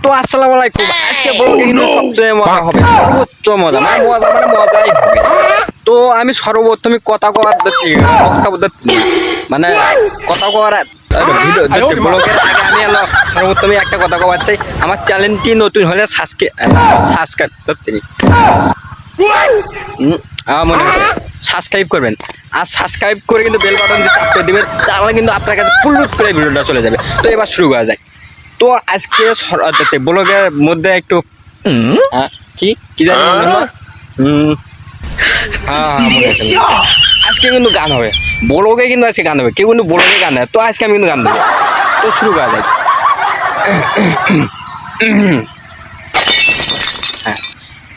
তো আসসালামু আলাইকুম। আজকে ব্লগে কিন্তু সবচেয়ে মজা হবে, সর্বোচ্চ মজা, মানে মজাই হবে। তো আমি সর্বপ্রথমে কথা কওয়ার বক্তব্য মানে কথা কওয়ার ভিডিও ব্লগের আগে আমি সর্বপ্রথমে একটা কথা কওয়ার চাই। আমার চ্যানেলটি নতুন হলে সাবস্ক্রাইব মনে হয় সাবস্ক্রাইব করবেন, আর সাবস্ক্রাইব করে কিন্তু বেল বাটন দিয়ে চাপ করে দিবেন, তাহলে কিন্তু আপনার কাছে ফুল করে ভিডিওটা চলে যাবে। তো এবার শুরু করা যায়। তো আজকে ব্লগের মধ্যে একটু কি কি জানি মনে আছে। আজকে কিন্তু গান হবে, ব্লগে কিন্তু আজকে গান হবে, কেউ কিন্তু ব্লগে গান হয়। তো আজকে আমি কিন্তু গান দেবো। তো শুরু করা যায়।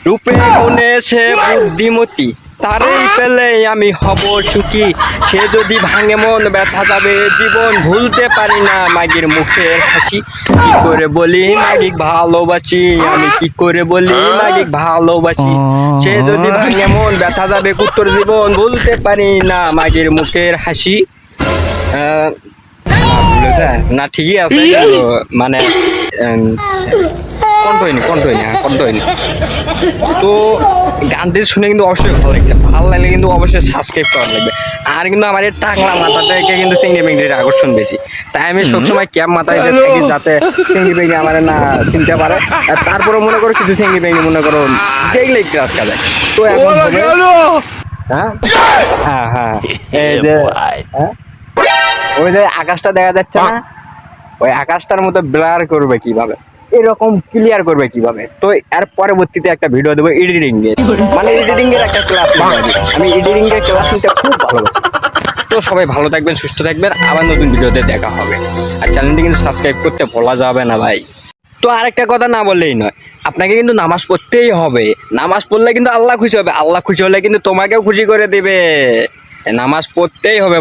রূপে গুণে সে বুদ্ধিমতী, তারই পেলে আমি হব সুখী। সে যদি ভাঙে মন ব্যথা যাবে জীবন, ভুলতে পারি না মাগির মুখের হাসি। কি করে বলি মাগিক ভালোবাসি, আমি কি করে বলি মাগিক ভালোবাসি। সে যদি ভাঙে মন ব্যথা যাবে উত্তর জীবন, ভুলতে পারি না মাগির মুখের হাসি। না ঠিকই আছে, মানে কণ্ঠ হয়নি। তো গানটি শুনে কিন্তু অবশ্যই ভালো লাগছে, ভালো লাগলে কিন্তু অবশ্যই সাবস্ক্রাইব করা লাগবে। আর কিন্তু আমার এই টাকলা মাথা থেকে কিন্তু চিংড়ি মিংড়ির আকর্ষণ বেশি, তাই আমি সবসময় ক্যাপ মাথায় থাকি যাতে চিংড়ি মিংড়ি আমার না চিনতে পারে। আর তারপরে মনে করো কিছু চিংড়ি মিংড়ি মনে করো দেখলেই ক্রাশ খাবে। তো এখন হ্যাঁ এই যে ওই যে আকাশটা দেখা যাচ্ছে না, ওই আকাশটার মতো ব্লার করবে কিভাবে, এরকম ক্লিয়ার করবে কিভাবে। তো এর পরবর্তীতে একটা ভিডিও দেবো এডিটিং এর, মানে এডিটিং এর একটা ক্লাস নিতে। আমি এডিটিং এর ক্লাস নিতে খুব ভালোবাসি। তো সবাই ভালো থাকবেন, সুস্থ থাকবেন, আবার নতুন ভিডিওতে দেখা হবে। আর চ্যানেলটি কিন্তু সাবস্ক্রাইব করতে ভোলা যাবে না ভাই। তো আরেকটা কথা না বললেই নয়, আপনাকে কিন্তু নামাজ পড়তেই হবে। নামাজ পড়লে কিন্তু আল্লাহ খুশি হবে, আল্লাহ খুশি হলে কিন্তু তোমাকেও খুশি করে দেবে। নামাজ পড়তেই হবে।